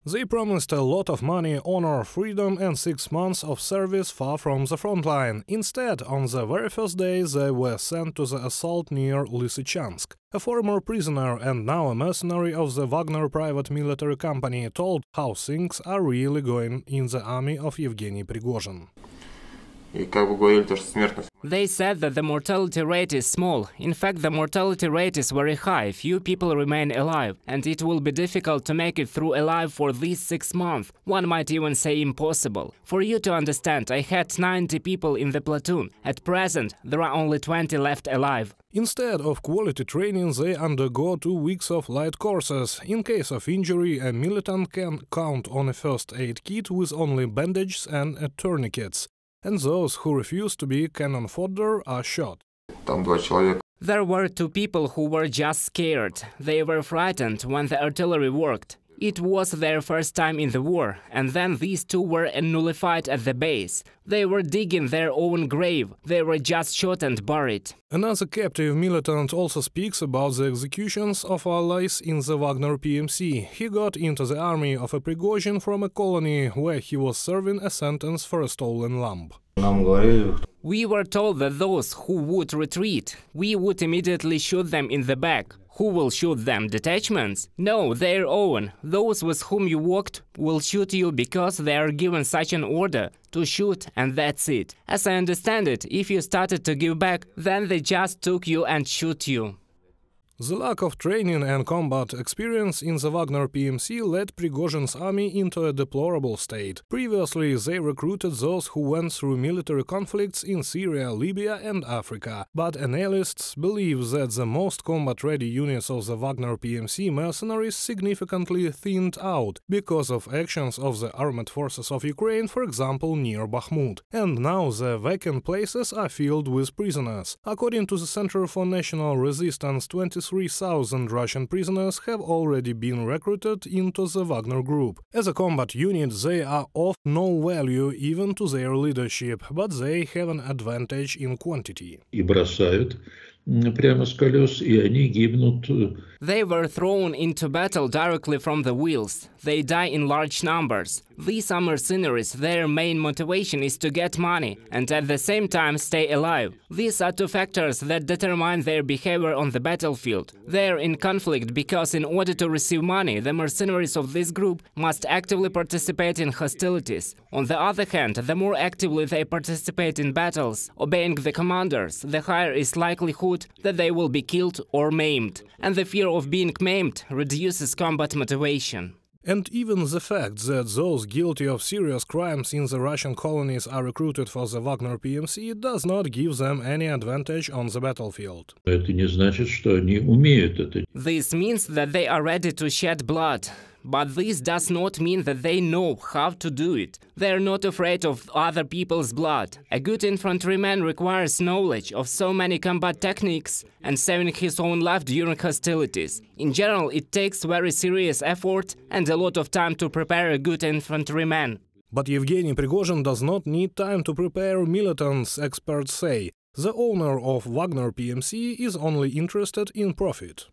They promised a lot of money, honor, freedom and 6 months of service far from the front line. Instead, on the very first day, they were sent to the assault near Lysychansk. A former prisoner and now a mercenary of the Wagner private military company told how things are really going in the army of Yevgeny Prigozhin. They said that the mortality rate is small. In fact, the mortality rate is very high. Few people remain alive, and it will be difficult to make it through alive for these 6 months. One might even say impossible. For you to understand, I had 90 people in the platoon. At present, there are only 20 left alive. Instead of quality training, they undergo 2 weeks of light courses. In case of injury, a militant can count on a first aid kit with only bandages and tourniquets. And those who refuse to be cannon fodder are shot. There were 2 people who were just scared. They were frightened when the artillery worked. It was their first time in the war, and then these 2 were nullified at the base. They were digging their own grave. They were just shot and buried. Another captive militant also speaks about the executions of allies in the Wagner PMC. He got into the army of a Prigozhin from a colony where he was serving a sentence for a stolen lamb. We were told that those who would retreat, we would immediately shoot them in the back. Who will shoot them? Detachments? No, their own. Those with whom you worked will shoot you because they are given such an order to shoot, and that's it. As I understand it, if you started to give back, then they just took you and shoot you. The lack of training and combat experience in the Wagner PMC led Prigozhin's army into a deplorable state. Previously, they recruited those who went through military conflicts in Syria, Libya and Africa. But analysts believe that the most combat-ready units of the Wagner PMC mercenaries significantly thinned out because of actions of the armed forces of Ukraine, for example, near Bakhmut. And now the vacant places are filled with prisoners. According to the Center for National Resistance, 23,000 Russian prisoners have already been recruited into the Wagner group. As a combat unit, they are of no value even to their leadership, but they have an advantage in quantity. They were thrown into battle directly from the wheels. They die in large numbers. These are mercenaries. Their main motivation is to get money and at the same time stay alive. These are 2 factors that determine their behavior on the battlefield. They are in conflict because in order to receive money, the mercenaries of this group must actively participate in hostilities. On the other hand, the more actively they participate in battles, obeying the commanders, the higher is likelihood that they will be killed or maimed. And the fear of being maimed reduces combat motivation. And even the fact that those guilty of serious crimes in the Russian colonies are recruited for the Wagner PMC does not give them any advantage on the battlefield. This means that they are ready to shed blood. But this does not mean that they know how to do it. They are not afraid of other people's blood. A good infantryman requires knowledge of so many combat techniques and saving his own life during hostilities. In general, it takes very serious effort and a lot of time to prepare a good infantryman. But Yevgeny Prigozhin does not need time to prepare militants, experts say. The owner of Wagner PMC is only interested in profit.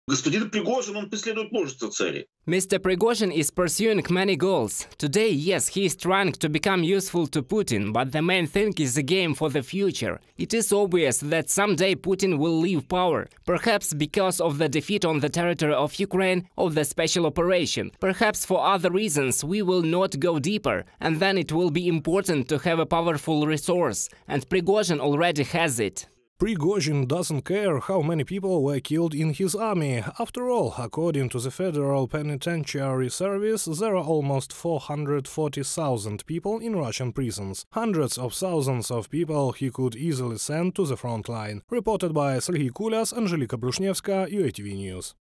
Господин Пригожин, он преследует множество целей. Mr. Prigozhin is pursuing many goals. Today, yes, he is trying to become useful to Putin, but the main thing is a game for the future. It is obvious that someday Putin will leave power, perhaps because of the defeat on the territory of Ukraine of the special operation. Perhaps for other reasons we will not go deeper, and then it will be important to have a powerful resource, and Prigozhin already has it. Prigozhin doesn't care how many people were killed in his army. After all, according to the Federal Penitentiary Service, there are almost 440,000 people in Russian prisons. Hundreds of thousands of people he could easily send to the front line. Reported by Serhiy Kulyas, Angelika Brushnevska, UATV News.